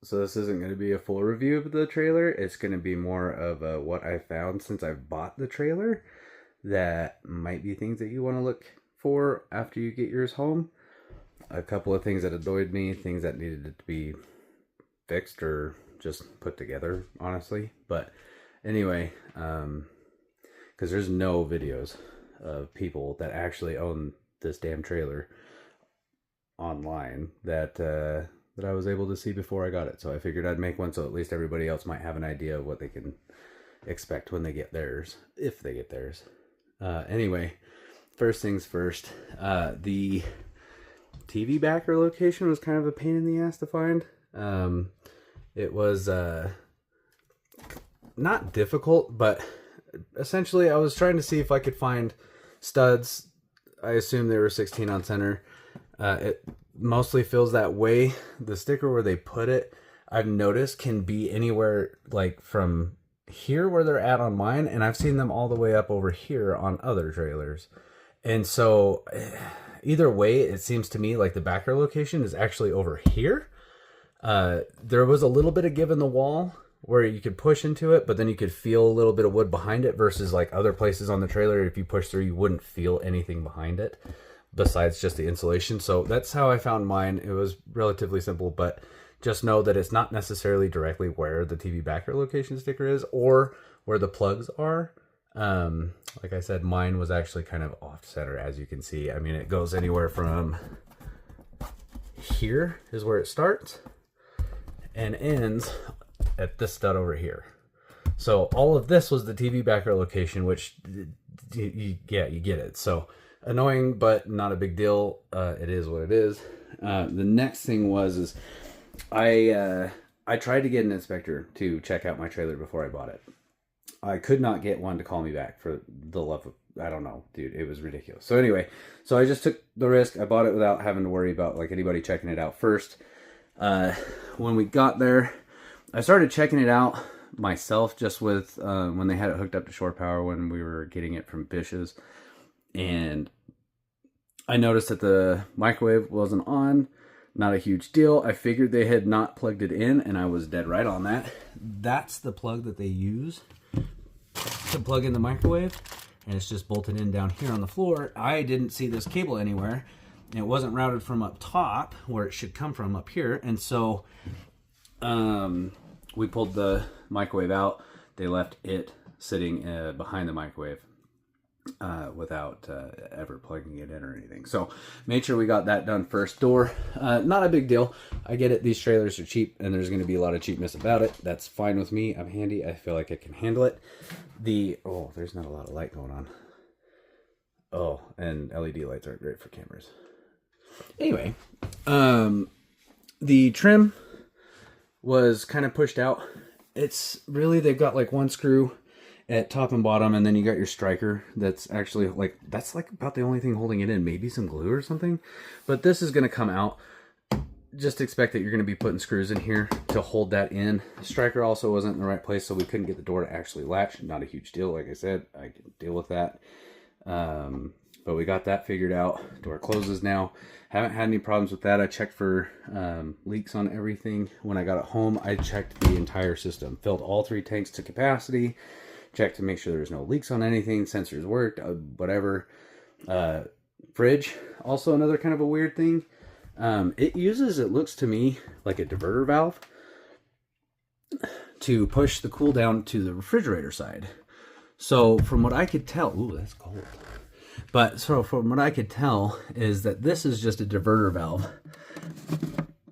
So this isn't going to be a full review of the trailer. It's going to be more of what I found since I've bought the trailer that might be things that you want to look for after you get yours home. A couple of things that annoyed me, things that needed to be fixed or just put together, honestly. But anyway, because there's no videos of people that actually own this damn trailer online that I was able to see before I got it. So I figured I'd make one so at least everybody else might have an idea of what they can expect when they get theirs, if they get theirs. Anyway, first things first, the TV backer location was kind of a pain in the ass to find. It was not difficult, but essentially I was trying to see if I could find studs. I assume they were 16 on center. It mostly feels that way. The sticker where they put it, I've noticed, can be anywhere like from here where they're at on mine, and I've seen them all the way up over here on other trailers. And so either way, it seems to me like the backer location is actually over here. There was a little bit of give in the wall where you could push into it, but then you could feel a little bit of wood behind it, versus like other places on the trailer, if you push through, you wouldn't feel anything behind it besides just the insulation. So that's how I found mine. It was relatively simple, but just know that it's not necessarily directly where the TV backer location sticker is or where the plugs are. Like I said, mine was actually kind of off center, as you can see. I mean, it goes anywhere from here is where it starts and ends at this stud over here. So all of this was the TV backer location, which you get it. So annoying, but not a big deal. It is what it is. The next thing is I tried to get an inspector to check out my trailer before I bought it. I could not get one to call me back for the love of, I don't know, dude, it was ridiculous. So anyway, so I just took the risk. I bought it without having to worry about like anybody checking it out first. When we got there, I started checking it out myself, just with when they had it hooked up to shore power when we were getting it from Bish's. And I noticed that the microwave wasn't on. Not a huge deal. I figured they had not plugged it in, and I was dead right on that. That's the plug that they use to plug in the microwave, and it's just bolted in down here on the floor. I didn't see this cable anywhere. It wasn't routed from up top where it should come from up here, and so we pulled the microwave out. They left it sitting behind the microwave without ever plugging it in or anything. So made sure we got that done first. Door, not a big deal. I get it, these trailers are cheap and there's going to be a lot of cheapness about it. That's fine with me. I'm handy. I feel like I can handle it. Oh, there's not a lot of light going on. Oh, and LED lights aren't great for cameras. Anyway, the trim was kind of pushed out. It's really, they've got like one screw at top and bottom, and then you got your striker that's actually like, that's like about the only thing holding it in, maybe some glue or something. But this is going to come out. Just expect that you're going to be putting screws in here to hold that in. The striker also wasn't in the right place, so we couldn't get the door to actually latch. Not a huge deal, like I said, I can deal with that. But we got that figured out. Door closes now. Haven't had any problems with that. I checked for leaks on everything. When I got it home, I checked the entire system. Filled all 3 tanks to capacity. Checked to make sure there's no leaks on anything. Sensors worked, whatever. Fridge, also another kind of a weird thing. It uses, it looks to me, like a diverter valve to push the cool down to the refrigerator side. So from what I could tell, ooh, that's cold. But so from what I could tell is that this is just a diverter valve.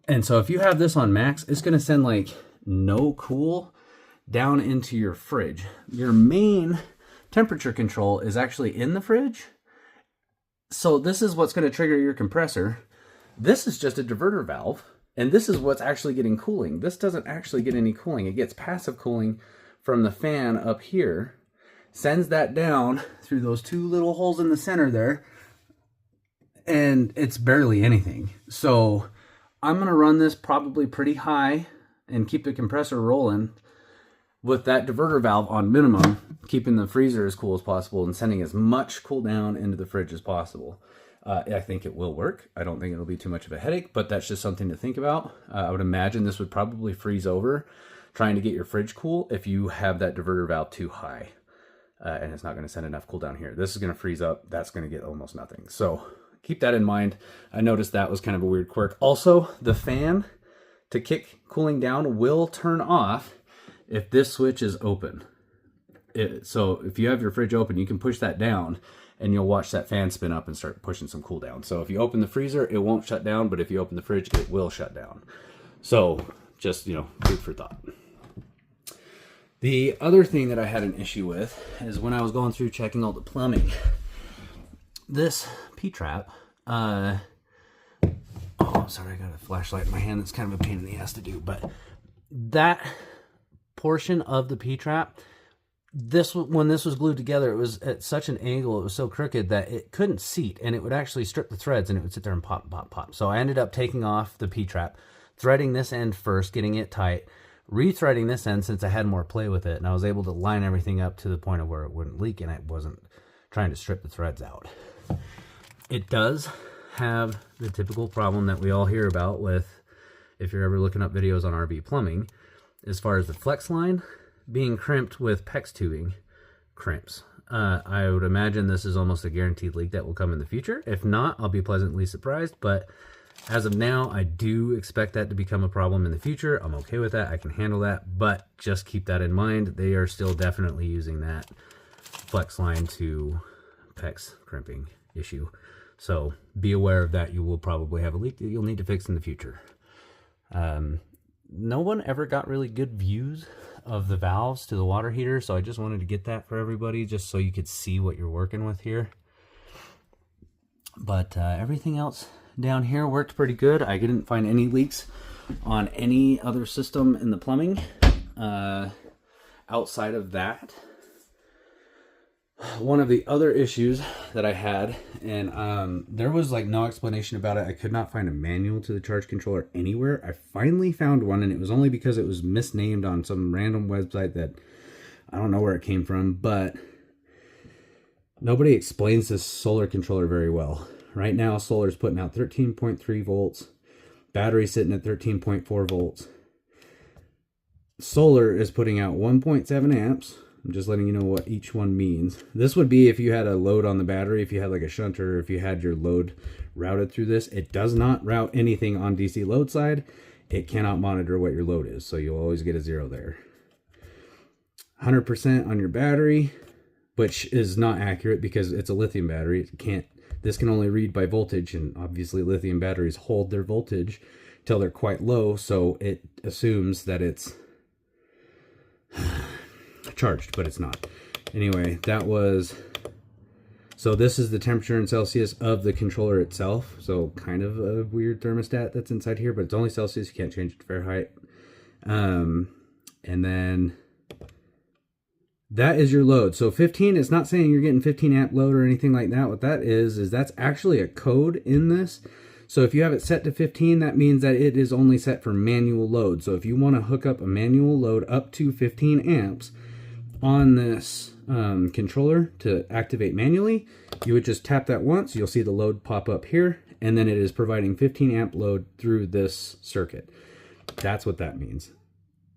And so if you have this on max, it's going to send like no cool down into your fridge. Your main temperature control is actually in the fridge. So this is what's going to trigger your compressor. This is just a diverter valve, and this is what's actually getting cooling. This doesn't actually get any cooling. It gets passive cooling from the fan up here, sends that down through those 2 little holes in the center there, and it's barely anything. So I'm going to run this probably pretty high and keep the compressor rolling with that diverter valve on minimum, keeping the freezer as cool as possible and sending as much cool down into the fridge as possible. I think it will work. I don't think it'll be too much of a headache, but that's just something to think about. I would imagine this would probably freeze over trying to get your fridge cool if you have that diverter valve too high. And it's not going to send enough cool down here. This is going to freeze up. That's going to get almost nothing. So keep that in mind. I noticed that was kind of a weird quirk. Also, the fan to kick cooling down will turn off if this switch is open. So if you have your fridge open, you can push that down and you'll watch that fan spin up and start pushing some cool down. So if you open the freezer, it won't shut down, but if you open the fridge, it will shut down. So just, food for thought. The other thing that I had an issue with is when I was going through checking all the plumbing, this P-trap, oh, sorry, I got a flashlight in my hand. That's kind of a pain in the ass to do, but that portion of the P-trap, when this was glued together, it was at such an angle, it was so crooked that it couldn't seat, and it would actually strip the threads, and it would sit there and pop, pop, pop. So I ended up taking off the P-trap, threading this end first, getting it tight, rethreading this end since I had more play with it, and I was able to line everything up to the point of where it wouldn't leak, and I wasn't trying to strip the threads out. It does have the typical problem that we all hear about with, if you're ever looking up videos on RV plumbing, as far as the flex line being crimped with PEX tubing crimps. I would imagine this is almost a guaranteed leak that will come in the future. If not, I'll be pleasantly surprised, but as of now, I do expect that to become a problem in the future. I'm okay with that. I can handle that, but just keep that in mind. They are still definitely using that flex line to PEX crimping issue. So be aware of that. You will probably have a leak that you'll need to fix in the future. No one ever got really good views of the valves to the water heater, so I just wanted to get that for everybody just so you could see what you're working with here. But everything else down here worked pretty good. I didn't find any leaks on any other system in the plumbing outside of that. One of the other issues that I had, and there was like no explanation about it. I could not find a manual to the charge controller anywhere. I finally found one, and it was only because it was misnamed on some random website that I don't know where it came from, but nobody explains this solar controller very well. Right now, solar is putting out 13.3 volts, battery sitting at 13.4 volts. Solar is putting out 1.7 amps. I'm just letting you know what each one means. This would be if you had a load on the battery, if you had like a shunter, if you had your load routed through this. It does not route anything on DC load side. It cannot monitor what your load is, so you'll always get a 0 there. 100% on your battery, which is not accurate because it's a lithium battery. This can only read by voltage, and obviously lithium batteries hold their voltage till they're quite low, so it assumes that it's charged, but it's not. Anyway, so this is the temperature in Celsius of the controller itself. So kind of a weird thermostat that's inside here, but it's only Celsius. You can't change it to Fahrenheit. And then that is your load. So 15, it's not saying you're getting 15 amp load or anything like that. What that is that's actually a code in this. So if you have it set to 15, that means that it is only set for manual load. So if you want to hook up a manual load up to 15 amps on this controller to activate manually, you would just tap that once. You'll see the load pop up here, and then it is providing 15 amp load through this circuit. That's what that means.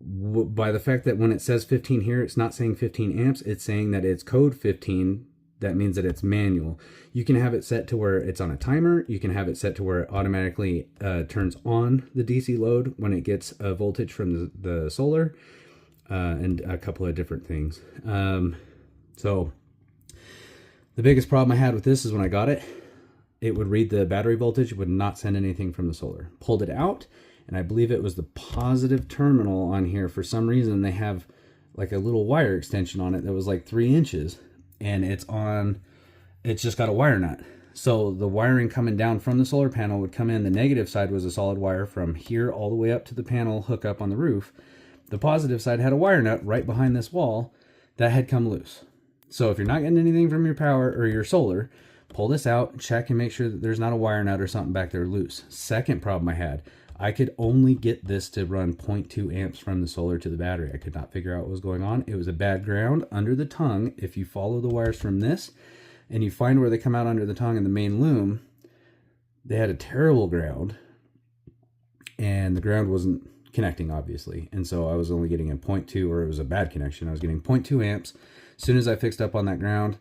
By the fact that when it says 15 here, it's not saying 15 amps, it's saying that it's code 15. That means that it's manual. You can have it set to where it's on a timer. You can have it set to where it automatically turns on the DC load when it gets a voltage from the solar, and a couple of different things. So the biggest problem I had with this is when I got it, it would read the battery voltage, it would not send anything from the solar. Pulled it out, and I believe it was the positive terminal on here. For some reason, they have like a little wire extension on it that was like 3 inches, and it's just got a wire nut. So the wiring coming down from the solar panel would come in. The negative side was a solid wire from here all the way up to the panel hookup on the roof. The positive side had a wire nut right behind this wall that had come loose. So if you're not getting anything from your power or your solar, pull this out, check and make sure that there's not a wire nut or something back there loose. Second problem I had, I could only get this to run 0.2 amps from the solar to the battery. I could not figure out what was going on. It was a bad ground under the tongue. If you follow the wires from this and you find where they come out under the tongue in the main loom, they had a terrible ground, and the ground wasn't connecting, obviously. And so I was only getting a 0.2, or it was a bad connection. I was getting 0.2 amps. As soon as I fixed up on that ground,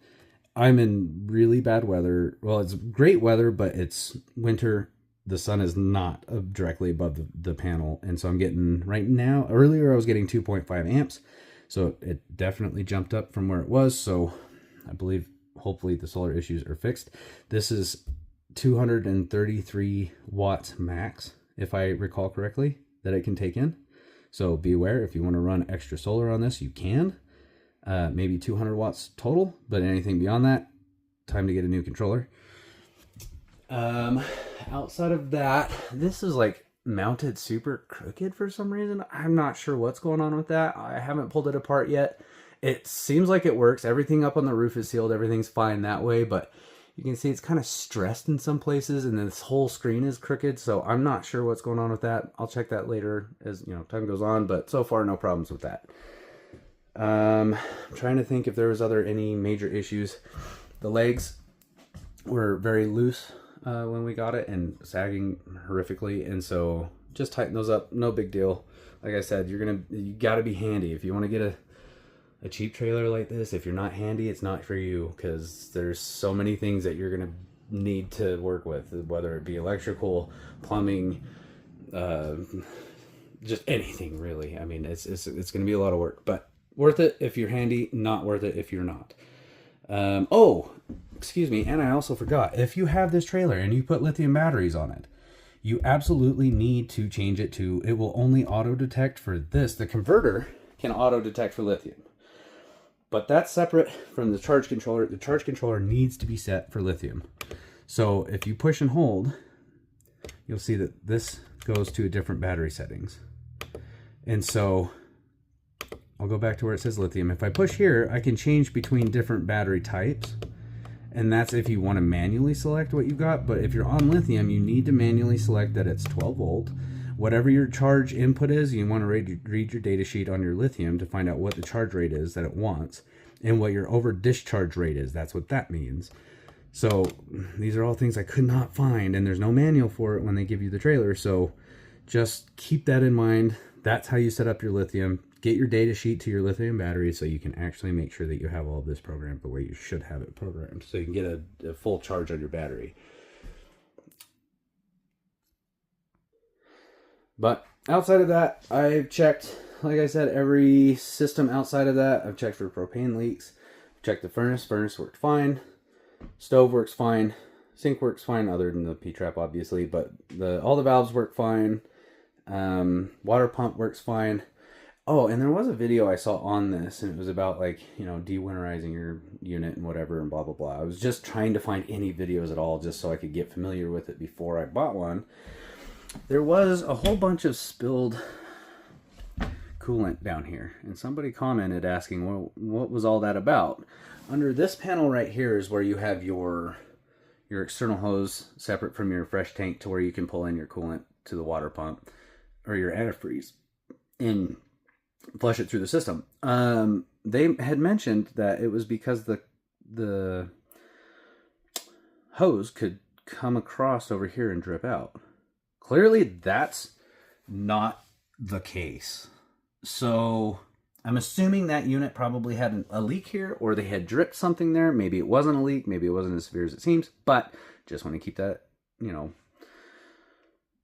I'm in really bad weather. Well, it's great weather, but it's winter. The sun is not directly above the panel. And so I'm getting, right now, earlier I was getting 2.5 amps. So it definitely jumped up from where it was. So I believe hopefully the solar issues are fixed. This is 233 watts max, if I recall correctly, that it can take in. So be aware, if you want to run extra solar on this, you can. Maybe 200 watts total, but anything beyond that, time to get a new controller. Outside of that, this is like mounted super crooked for some reason. I'm not sure what's going on with that. I haven't pulled it apart yet. It seems like it works. Everything up on the roof is sealed. Everything's fine that way, but you can see it's kind of stressed in some places, and this whole screen is crooked, so I'm not sure what's going on with that. I'll check that later as time goes on, but so far no problems with that. I'm trying to think if there was any major issues. The legs were very loose when we got it and sagging horrifically, and so just tighten those up. No big deal. Like I said, you gotta be handy if you want to get a cheap trailer like this. If you're not handy, it's not for you, because there's so many things that you're gonna need to work with, whether it be electrical, plumbing, just anything really. I mean, it's gonna be a lot of work, but worth it if you're handy, not worth it if you're not. Oh, excuse me, and I also forgot, if you have this trailer and you put lithium batteries on it, you absolutely need to change it to, it will only auto detect for this. The converter can auto detect for lithium, but that's separate from the charge controller. The charge controller needs to be set for lithium. So if you push and hold, you'll see that this goes to a different battery settings. And so I'll go back to where it says lithium. If I push here, I can change between different battery types. And that's if you want to manually select what you've got. But if you're on lithium, you need to manually select that it's 12 volt. Whatever your charge input is, you want to read your data sheet on your lithium to find out what the charge rate is that it wants and what your over discharge rate is. That's what that means. So these are all things I could not find, and there's no manual for it when they give you the trailer. So just keep that in mind. That's how you set up your lithium. Get your data sheet to your lithium battery so you can actually make sure that you have all of this programmed the way you should have it programmed, so you can get a full charge on your battery. But outside of that, I've checked, like I said, every system outside of that. I've checked for propane leaks. Checked the furnace. Furnace worked fine. Stove works fine. Sink works fine, other than the P-trap, obviously. But all the valves work fine. Water pump works fine. Oh, and there was a video I saw on this, and it was about, like, dewinterizing your unit and whatever and blah, blah, blah. I was just trying to find any videos at all just so I could get familiar with it before I bought one. There was a whole bunch of spilled coolant down here, and somebody commented asking, well, what was all that about? Under this panel right here is where you have your external hose separate from your fresh tank to where you can pull in your coolant to the water pump or your antifreeze and flush it through the system. They had mentioned that it was because the hose could come across over here and drip out. Clearly that's not the case. So I'm assuming that unit probably had a leak here, or they had dripped something there. Maybe it wasn't a leak, maybe it wasn't as severe as it seems, but just want to keep that,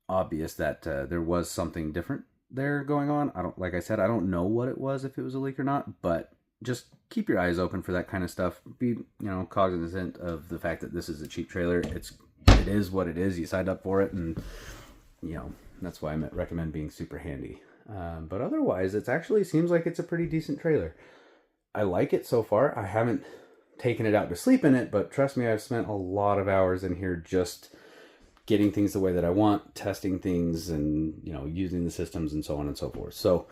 obvious that there was something different there going on. Like I said, I don't know what it was, if it was a leak or not, but just keep your eyes open for that kind of stuff. Be, cognizant of the fact that this is a cheap trailer. It is what it is. You signed up for it, and that's why I recommend being super handy. But otherwise, it actually seems like it's a pretty decent trailer. I like it so far. I haven't taken it out to sleep in it, but trust me, I've spent a lot of hours in here just getting things the way that I want, testing things, and using the systems and so on and so forth. So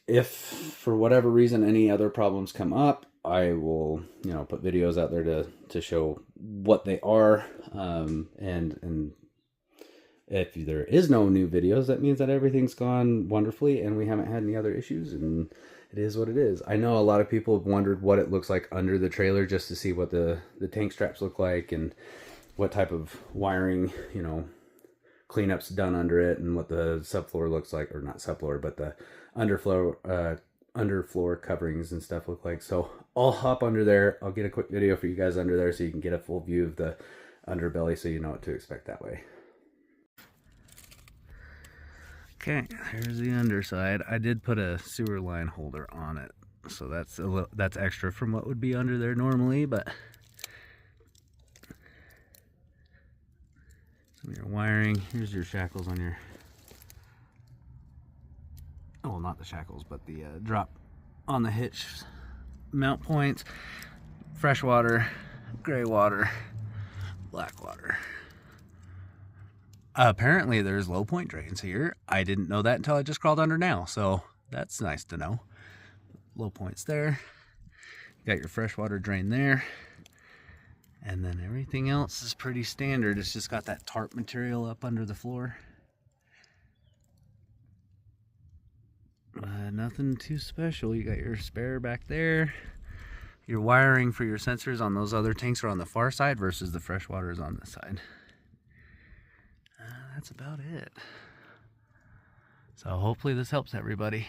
if for whatever reason any other problems come up, I will put videos out there to show what they are. And if there is no new videos, that means that everything's gone wonderfully and we haven't had any other issues, and it is what it is. I know a lot of people have wondered what it looks like under the trailer, just to see what the tank straps look like, and what type of wiring, you know, cleanups done under it, and what the subfloor looks like, or not subfloor, but the underfloor coverings and stuff look like. So I'll hop under there. I'll get a quick video for you guys under there so you can get a full view of the underbelly, so you know what to expect that way. Okay, here's the underside. I did put a sewer line holder on it, so that's extra from what would be under there normally, but some of your wiring. Here's your shackles on your, oh, not the shackles, but the drop on the hitch mount points. Fresh water, gray water, black water. Apparently there's low point drains here. I didn't know that until I just crawled under now, so that's nice to know. Low points there. You got your freshwater drain there. And then everything else is pretty standard. It's just got that tarp material up under the floor. Nothing too special. You got your spare back there. Your wiring for your sensors on those other tanks are on the far side versus the freshwater is on this side. That's about it. So hopefully this helps everybody.